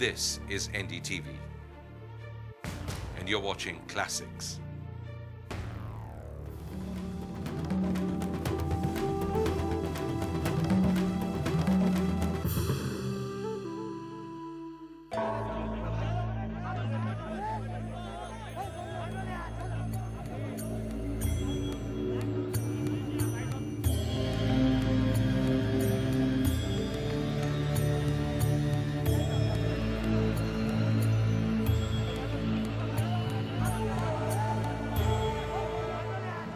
This is NDTV, and you're watching Classics.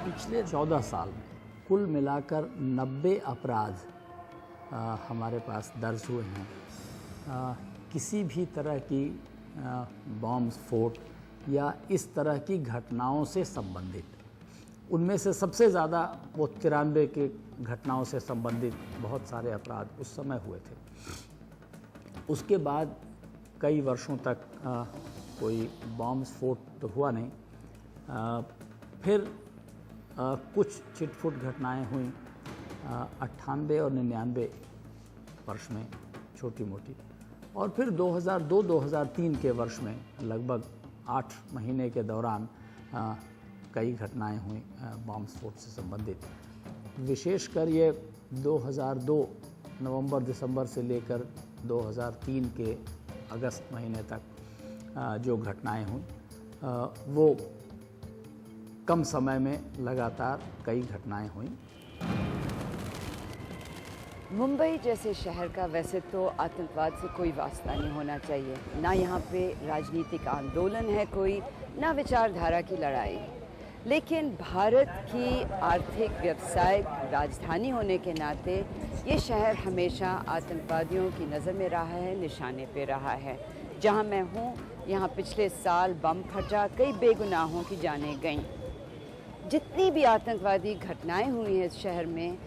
पिछले 14 साल में कुल मिलाकर 90 अपराध हमारे पास दर्ज हुए हैं। किसी भी तरह की बॉम्ब स्फोट या इस तरह की घटनाओं से संबंधित, उनमें से सबसे ज़्यादा वो 93 के घटनाओं से संबंधित बहुत सारे अपराध उस समय हुए थे। उसके बाद कई वर्षों तक कोई बॉम्ब स्फोट तो हुआ नहीं। फिर कुछ छिटफुट घटनाएं हुई 98 और 99 वर्ष में छोटी मोटी, और फिर 2002-2003 के वर्ष में लगभग 8 महीने के दौरान कई घटनाएं हुई बॉम्ब स्फोट से संबंधित। विशेषकर ये 2002 नवंबर दिसंबर से लेकर 2003 के अगस्त महीने तक जो घटनाएं हुई वो कम समय में लगातार कई घटनाएं हुई। मुंबई जैसे शहर का वैसे तो आतंकवाद से कोई वास्ता नहीं होना चाहिए। ना यहाँ पे राजनीतिक आंदोलन है कोई, ना विचारधारा की लड़ाई। लेकिन भारत की आर्थिक व्यावसायिक राजधानी होने के नाते ये शहर हमेशा आतंकवादियों की नज़र में रहा है, निशाने पे रहा है। जहाँ मैं हूँ यहाँ पिछले साल बम फटा, कई बेगुनाहों की जानें गईं। जितनी भी आतंकवादी घटनाएं हुई हैं इस शहर में,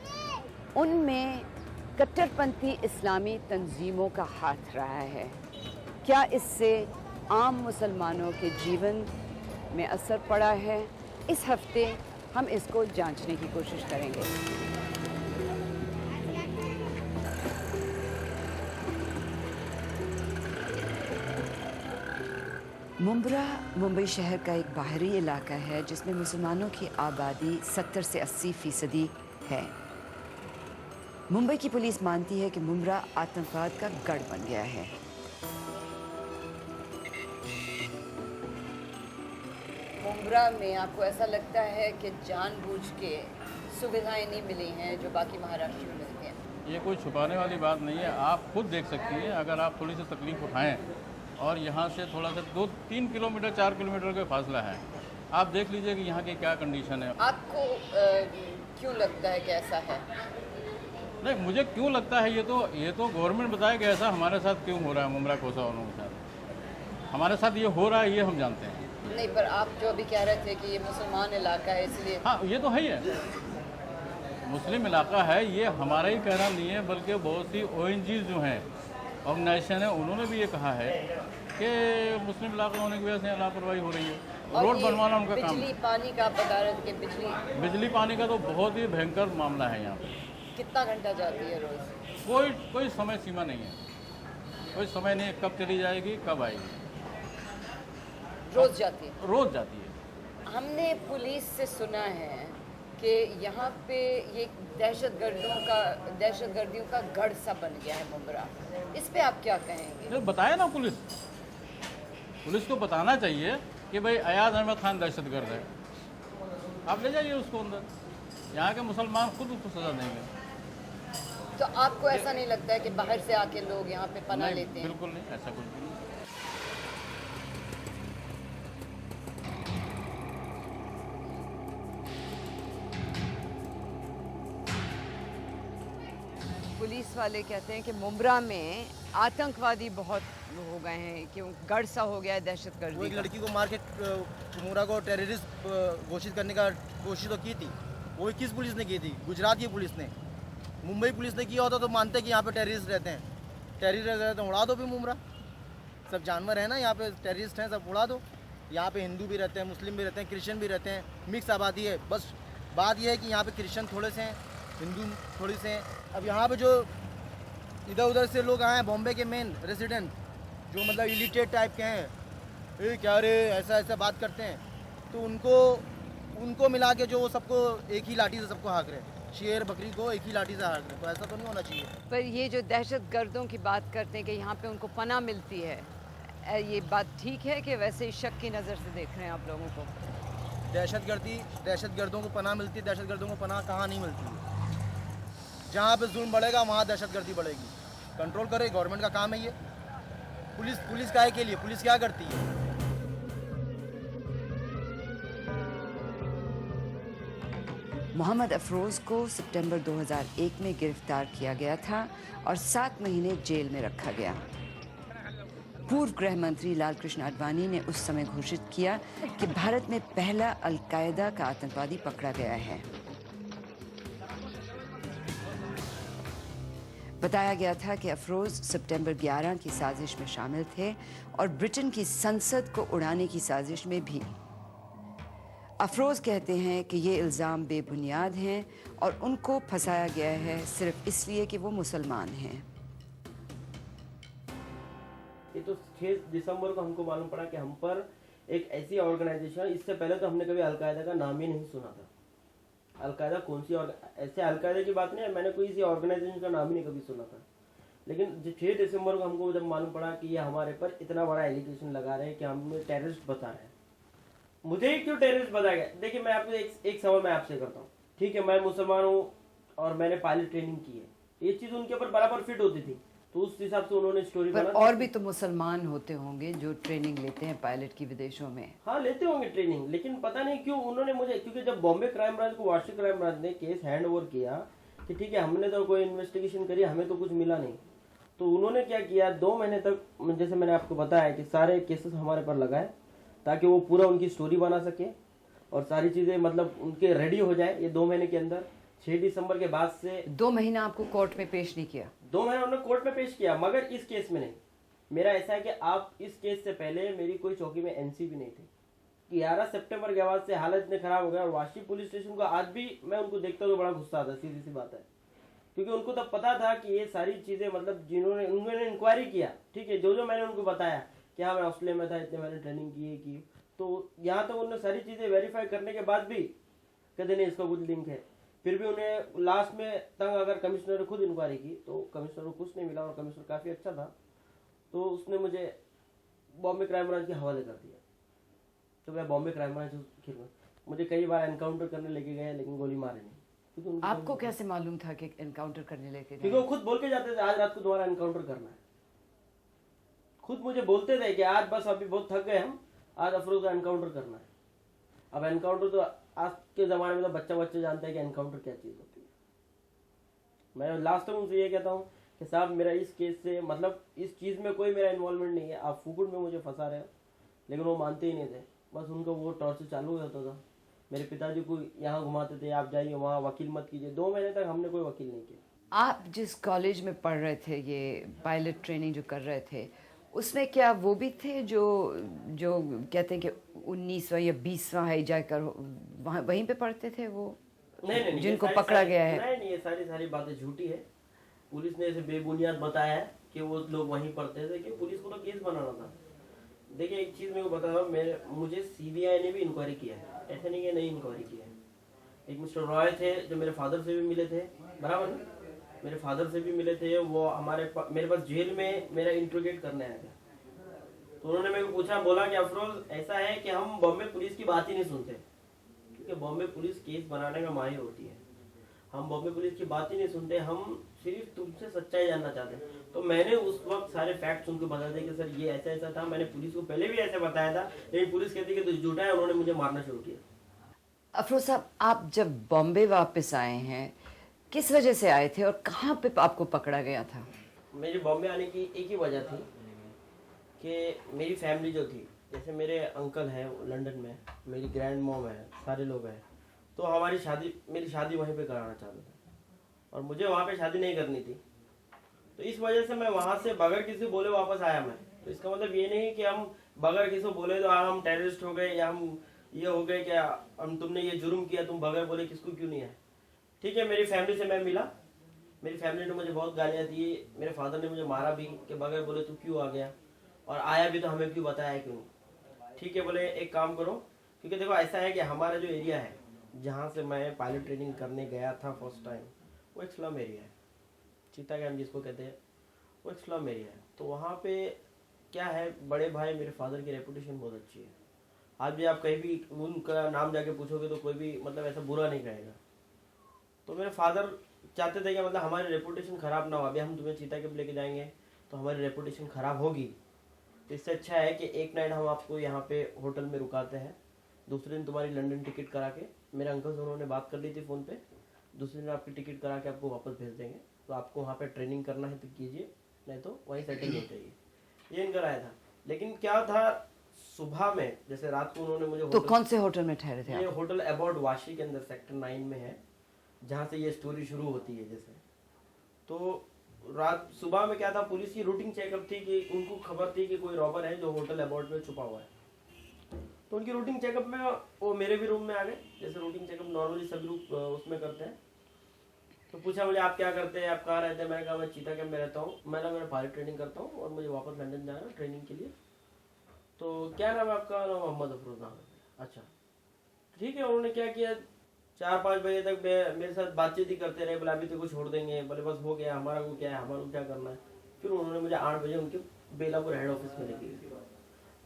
उनमें कट्टरपंथी इस्लामी तंजीमों का हाथ रहा है। क्या इससे आम मुसलमानों के जीवन में असर पड़ा है? इस हफ्ते हम इसको जांचने की कोशिश करेंगे। मुंब्रा मुंबई शहर का एक बाहरी इलाका है जिसमें मुसलमानों की आबादी 70 से 80% है। मुंबई की पुलिस मानती है कि मुंब्रा आतंकवाद का गढ़ बन गया है। मुंब्रा में आपको ऐसा लगता है कि जानबूझ के सुविधाएं नहीं मिली हैं जो बाकी महाराष्ट्र में मिलती हैं? ये कोई छुपाने वाली बात नहीं है, आप खुद देख सकती हैं। अगर आप थोड़ी सी तकलीफ उठाएं और यहाँ से थोड़ा सा 2-3 किलोमीटर 4 किलोमीटर का फासला है, आप देख लीजिए कि यहाँ की क्या कंडीशन है। आपको क्यों लगता है कि ऐसा है? नहीं, मुझे क्यों लगता है ये तो गवर्नमेंट बताए कि ऐसा हमारे साथ क्यों हो रहा है। मुंब्रा कोसा वालों के साथ हमारे साथ ये हो रहा है, ये हम जानते हैं। नहीं, पर आप जो अभी कह रहे थे कि ये मुसलमान इलाका है इसलिए। हाँ, ये तो है ही है, मुस्लिम इलाका है। ये हमारा ही कहना नहीं है, बल्कि बहुत सी ONGs जो हैं, ऑर्गेनाइजेशन है, उन्होंने भी ये कहा है कि मुस्लिम इलाका होने की वजह से लापरवाही हो रही है। रोड बनवाना उनका काम है। बिजली पानी का आप बता रहे थे कि बिजली पानी का तो बहुत ही भयंकर मामला है यहाँ पे। कितना घंटा जाती है रोज? कोई समय सीमा नहीं है, कोई समय नहीं है कब चली जाएगी कब आएगी। रोज जाती है? रोज जाती है। हमने पुलिस से सुना है कि यहाँ पे ये दहशतगर्दियों का गढ़ सा बन गया है मुंब्रा। इस पे आप क्या कहेंगे? बताया ना, पुलिस को बताना चाहिए कि भाई अयाज अहमद खान दहशतगर्द है, आप ले जाइए उसको अंदर। यहाँ के मुसलमान खुद उसको सजा देंगे। तो आपको ऐसा नहीं लगता है कि बाहर से आके लोग यहाँ पे पनाह लेते हैं? बिल्कुल नहीं, ऐसा कुछ भी नहीं। पुलिस वाले कहते हैं कि मुंब्रा में आतंकवादी बहुत हो गए हैं, क्यों गढ़ सा हो गया है दहशतगर्दी। वो एक लड़की को मार के मुंब्रा को टेररिस्ट घोषित करने का कोशिश तो की थी। वो किस पुलिस ने की थी? गुजरात की पुलिस ने। मुंबई पुलिस ने किया होता तो मानते कि यहाँ पे टेररिस्ट रहते हैं। टेररिस्ट रहते हैं, उड़ा दो भी मुंब्रा। सब जानवर हैं ना यहाँ पे, टेररिस्ट हैं, सब उड़ा दो। यहाँ पे हिंदू भी रहते हैं, मुस्लिम भी रहते हैं, क्रिश्चियन भी रहते हैं, मिक्स आबादी है। बस बात यह है कि यहाँ पे क्रिश्चियन थोड़े से हैं, हिंदू थोड़ी से हैं। अब यहाँ पे जो इधर उधर से लोग आए हैं, बॉम्बे के मेन रेसिडेंट, जो मतलब इलिटेट टाइप के हैं, ए क्या रे ऐसा ऐसा बात करते हैं, तो उनको मिला के जो वो सबको एक ही लाठी से सबको हाँक रहे हैं, शेर बकरी को एक ही लाठी से हाँक रहे हैं, तो ऐसा तो नहीं होना चाहिए। पर ये जो दहशत गर्दों की बात करते हैं कि यहाँ पे उनको पनाह मिलती है, ये बात ठीक है कि वैसे ही शक की नज़र से देख रहे हैं आप लोगों को? दहशत गर्दों को पनाह मिलती है, दहशत गर्दों को पनाह कहाँ नहीं मिलती है। जहाँ पे जुल्म बढ़ेगा वहाँ दहशत गर्दी बढ़ेगी। कंट्रोल करे, गवर्नमेंट का काम है ये। पुलिस काहे के लिए, पुलिस क्या करती है? मोहम्मद अफरोज़ को सितंबर 2001 में गिरफ्तार किया गया था और 7 महीने जेल में रखा गया। पूर्व गृह मंत्री लालकृष्ण आडवाणी ने उस समय घोषित किया कि भारत में पहला अल-कायदा का आतंकवादी पकड़ा गया है। बताया गया था कि अफरोज़ सितंबर 11 की साजिश में शामिल थे और ब्रिटेन की संसद को उड़ाने की साजिश में भी। अफरोज़ कहते हैं कि ये इल्ज़ाम बेबुनियाद हैं और उनको फंसाया गया है सिर्फ इसलिए कि वो मुसलमान हैं। ये तो 6 दिसंबर को हमको मालूम पड़ा कि हम पर एक ऐसी ऑर्गेनाइजेशन, इससे पहले तो हमने कभी अलकायदा का नाम ही नहीं सुना था। अलकायदा कौन सी ऐसे अलकायदा की बात नहीं है, मैंने कोई इसी ऑर्गेनाइजेशन का नाम ही नहीं कभी सुना था। लेकिन 6 दिसंबर को हमको जब मालूम पड़ा कि ये हमारे पर इतना बड़ा एलिगेशन लगा रहे हैं कि हमें टेररिस्ट बता रहे हैं। मुझे ही क्यों टेररिस्ट बताया गया? देखिए, मैं आपको एक सवाल मैं आपसे करता हूँ, ठीक है, मैं मुसलमान हूँ और मैंने पायलट ट्रेनिंग की है, ये चीज़ उनके ऊपर बराबर फिट होती थी, तो उस हिसाब से उन्होंने स्टोरी पर बना। और भी तो मुसलमान होते होंगे जो ट्रेनिंग लेते हैं पायलट की विदेशों में। हाँ, लेते होंगे ट्रेनिंग, लेकिन पता नहीं क्यों उन्होंने मुझे, क्योंकि जब बॉम्बे क्राइम ब्रांच को वार्षिक क्राइम ब्रांच ने केस हैंड ओवर किया कि ठीक है हमने तो कोई इन्वेस्टिगेशन करी, हमें तो कुछ मिला नहीं, तो उन्होंने क्या किया, 2 महीने तक, जैसे मैंने आपको बताया कि सारे केसेस हमारे पर लगाए ताकि वो पूरा उनकी स्टोरी बना सके और सारी चीज़ें मतलब उनके रेडी हो जाए ये 2 महीने के अंदर। 6 दिसंबर के बाद से 2 महीना आपको कोर्ट में पेश नहीं किया? 2 महीने उन्होंने कोर्ट में पेश किया, मगर इस केस में नहीं। मेरा ऐसा है कि आप इस केस से पहले मेरी कोई चौकी में एनसी भी नहीं थी। 11 सितंबर के बाद से हालत इतने खराब हो गया और वाशी पुलिस स्टेशन को आज भी मैं उनको देखता हुआ बड़ा गुस्सा आता, सीधी सी बात है, क्योंकि उनको तब पता था कि ये सारी चीज़ें मतलब उन्होंने इंक्वायरी किया, ठीक है, जो मैंने उनको बताया कि हाँ मैं ऑस्ट्रेलिया में था, इतने मैंने ट्रेनिंग की, तो यहाँ तक उन्होंने सारी चीज़ें वेरीफाई करने के बाद भी कहते नहीं इसका कुछ लिंक है। फिर भी उन्हें लास्ट में तंग अगर कमिश्नर ने खुद इंक्वायरी की तो कमिश्नर को कुछ नहीं मिला और कमिश्नर काफ़ी अच्छा था, तो उसने मुझे बॉम्बे क्राइम ब्रांच के हवाले कर दिया। तो मैं बॉम्बे क्राइम ब्रांच मुझे कई बार एनकाउंटर करने लेके गए लेकिन गोली मारे नहीं। आपको कैसे मालूम था कि एनकाउंटर करने लेके गए? क्योंकि वो खुद बोल के जाते थे आज रात को तुम्हारा एनकाउंटर करना है। खुद मुझे बोलते थे कि आज बस अभी बहुत थक गए हम, आज अफरोज का एनकाउंटर करना है। अब एनकाउंटर तो आज के ज़माने में तो बच्चे जानते हैं कि एनकाउंटर क्या चीज़ होती है। मैं लास्ट टाइम उनसे ये कहता हूँ कि साहब मेरा इस केस से मतलब इस चीज़ में कोई मेरा इन्वॉल्वमेंट नहीं है, आप फुकुट में मुझे फंसा रहे हो। लेकिन वो मानते ही नहीं थे, बस उनका वो टॉर्चर चालू हो जाता था। मेरे पिताजी को यहाँ घुमाते थे, आप जाइए वहाँ वकील मत कीजिए। 2 महीने तक हमने कोई वकील नहीं किया। आप जिस कॉलेज में पढ़ रहे थे, ये पायलट ट्रेनिंग जो कर रहे थे, उसमें क्या वो भी थे जो कहते हैं कि 19वां या 20वां हाईजैक कर वहाँ वहीं पे पढ़ते थे वो? नहीं, जिनको पकड़ा गया है? नहीं, ये सारी बातें झूठी है। पुलिस ने ऐसे बेबुनियाद बताया है कि वो लोग वहीं पढ़ते थे, कि पुलिस को तो केस बनाना था। देखिए एक चीज़ मेरे को बता रहा, मुझे सीबीआई ने भी इंक्वायरी किया है, ऐसे नहीं कि नहीं इंक्वायरी किया है। एक मिस्टर रॉय थे जो मेरे फादर से भी मिले थे, बराबर ना, मेरे फादर से भी मिले थे, वो मेरे पास जेल में मेरा इंट्रोगेट करने आया था। तो उन्होंने मेरे को पूछा, बोला कि अफरोज ऐसा है कि हम बॉम्बे पुलिस की बात ही नहीं सुनते, क्योंकि बॉम्बे पुलिस केस बनाने का माहिर होती है। हम बॉम्बे पुलिस की बात ही नहीं सुनते, हम सिर्फ तुमसे सच्चाई जानना चाहते हैं। तो मैंने उस वक्त सारे फैक्ट्स उनको बता दिए कि सर ये ऐसा ऐसा था। मैंने पुलिस को पहले भी ऐसे बताया था, लेकिन पुलिस कहती कि तो झूठा है, उन्होंने मुझे मारना शुरू किया। अफरोज साहब, आप जब बॉम्बे वापस आए हैं, किस वजह से आए थे और कहाँ पे आपको पकड़ा गया था? मेरे बॉम्बे आने की एक ही वजह थी कि मेरी फैमिली जो थी, जैसे मेरे अंकल हैं लंदन में, मेरी ग्रैंड मॉम है, सारे लोग हैं, तो मेरी शादी वहीं पे कराना चाहते थे और मुझे वहाँ पे शादी नहीं करनी थी। तो इस वजह से मैं वहाँ से बगैर किसी बोले वापस आया मैं। तो इसका मतलब ये नहीं कि हम बगैर किसी बोले तो हम टेररिस्ट हो गए या हम ये हो गए कि हम तुमने ये जुर्म किया, तुम बगैर बोले किसको क्यों नहीं आए। ठीक है, मेरी फैमिली से मैं मिला, मेरी फैमिली ने मुझे बहुत गालियाँ दी, मेरे फादर ने मुझे मारा भी कि बगैर बोले तू क्यों आ गया। और आया भी तो हमें क्यों बताया क्यों नहीं? ठीक है, बोले एक काम करो, क्योंकि देखो ऐसा है कि हमारा जो एरिया है जहाँ से मैं पायलट ट्रेनिंग करने गया था फर्स्ट टाइम, वो एक स्लम एरिया है, चीता कैंप जिसको कहते हैं, वो एक स्लम एरिया है। तो वहाँ पे क्या है, बड़े भाई मेरे फादर की रेपुटेशन बहुत अच्छी है। आज भी आप कहीं भी उनका नाम जाके पूछोगे तो कोई भी मतलब ऐसा बुरा नहीं कहेगा। तो मेरे फादर चाहते थे कि मतलब हमारी रेपुटेशन ख़राब ना हो, अभी हम तुम्हें चीता कैंप लेके जाएंगे तो हमारी रेपुटेशन ख़राब होगी, तो इससे अच्छा है कि एक नाइट हम आपको यहाँ पे होटल में रुकाते हैं, दूसरे दिन तुम्हारी लंदन टिकट करा के, मेरे अंकल से उन्होंने बात कर ली थी फ़ोन पे, दूसरे दिन आपकी टिकट करा के आपको वापस भेज देंगे। तो आपको वहाँ पे ट्रेनिंग करना है तो कीजिए, नहीं तो वहीं सेटिंग हो जाइए। ये इनका राय था। लेकिन क्या था, सुबह में जैसे रात को उन्होंने मुझे तो कौन से होटल में ठहरे थे ये आप? होटल अबाउट वाशी के अंदर सेक्टर 9 में है, जहाँ से ये स्टोरी शुरू होती है। जैसे तो रात सुबह में क्या था, पुलिस की रूटीन चेकअप थी कि उनको खबर थी कि कोई रॉबर है जो होटल अबाउट में छुपा हुआ है। तो उनकी रूटीन चेकअप में वो मेरे भी रूम में आ गए, जैसे रूटीन चेकअप नॉर्मली सभी लोग उसमें करते हैं। तो पूछा मुझे आप क्या करते हैं, आप कहाँ रहते हैं? मैंने कहा मैं चीता कैंप में रहता हूँ, मैं पायलट ट्रेनिंग करता हूँ और मुझे वापस लंदन जाना है ट्रेनिंग के लिए। तो क्या नाम है आपका? नाम मोहम्मद अफरोज नाम है। अच्छा ठीक है। उन्होंने क्या किया, 4-5 बजे तक मेरे साथ बातचीत ही करते रहे, बोले अभी तो कुछ छोड़ देंगे, बोले बस हो गया, हमारा को क्या है, हमारा को क्या करना है। फिर उन्होंने मुझे 8 बजे उनके बेलापुर हेड ऑफिस में लेके गए।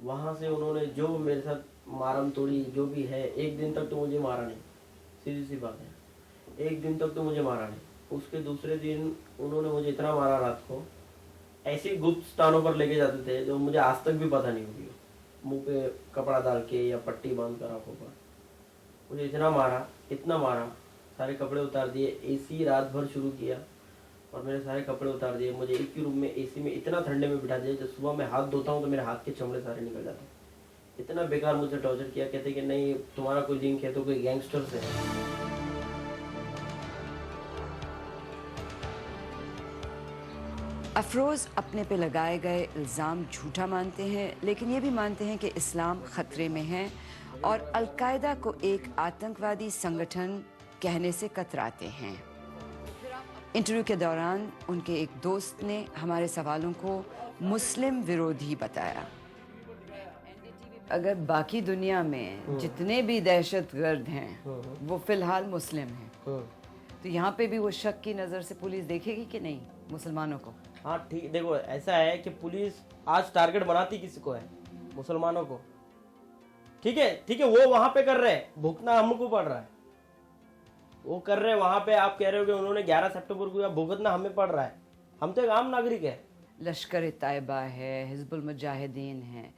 वहाँ से उन्होंने जो मेरे साथ मारम तोड़ी जो भी है, एक दिन तक तो मुझे मारा नहीं, सीधी सी बात है, एक दिन तक तो मुझे मारा नहीं। उसके दूसरे दिन उन्होंने मुझे इतना मारा, रात को ऐसे गुप्त स्थानों पर लेके जाते थे जो मुझे आज तक भी पता नहीं होगी, मुंह पे कपड़ा डाल के या पट्टी बांध कर आंखों पर मुझे इतना मारा, इतना मारा, सारे कपड़े उतार दिए, एसी रात भर शुरू किया और मेरे सारे कपड़े उतार दिए। मुझे एक ही रूम में एसी में इतना ठंडे में बिठा दिया, जब सुबह मैं हाथ धोता हूँ तो मेरे हाथ के चमड़े सारे निकल जाते। इतना बेकार मुझे टॉर्चर किया। कहते कि नहीं तुम्हारा कोई लिंक है तो कोई गैंगस्टर से है। अफरोज़ अपने पे लगाए गए इल्ज़ाम झूठा मानते हैं, लेकिन ये भी मानते हैं कि इस्लाम ख़तरे में है और अल-कायदा को एक आतंकवादी संगठन कहने से कतराते हैं। इंटरव्यू के दौरान उनके एक दोस्त ने हमारे सवालों को मुस्लिम विरोधी बताया। अगर बाकी दुनिया में जितने भी दहशतगर्द हैं वो फ़िलहाल मुस्लिम हैं, तो यहाँ पे भी वो शक की नज़र से पुलिस देखेगी कि नहीं मुसलमानों को? हाँ ठीक, देखो ऐसा है कि पुलिस आज टारगेट बनाती किसी को है? मुसलमानों को। ठीक है, वो वहां पे कर रहे हैं, भुगतना हमको पड़ रहा है, वो कर रहे हैं वहां पे। आप कह रहे हो कि उन्होंने 11 सितंबर को भुगतना हमें पड़ रहा है, हम तो एक आम नागरिक है। लश्कर तैयबा है, हिज़्बुल मुजाहिदीन है,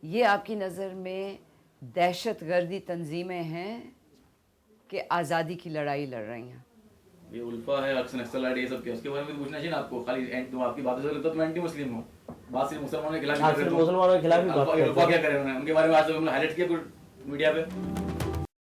ये आपकी नज़र में दहशतगर्दी तंजीमें हैं कि आज़ादी की लड़ाई लड़ रही हैं? ये उल्फा है, अक्सर नक्सलाइट, ये सब क्या, उसके बारे में पूछना चाहिए ना आपको। खाली तुम आपकी बातों से लगता है तुम एंटी मुस्लिम हो, बात सिर्फ मुसलमानों के खिलाफ ही कर रहे हो। मुसलमानों के खिलाफ ही बात कर रहे हो। उल्फा क्या करे उन्होंने, उनके बारे में आज तक हमने हाईलाइट किया कुछ मीडिया पे?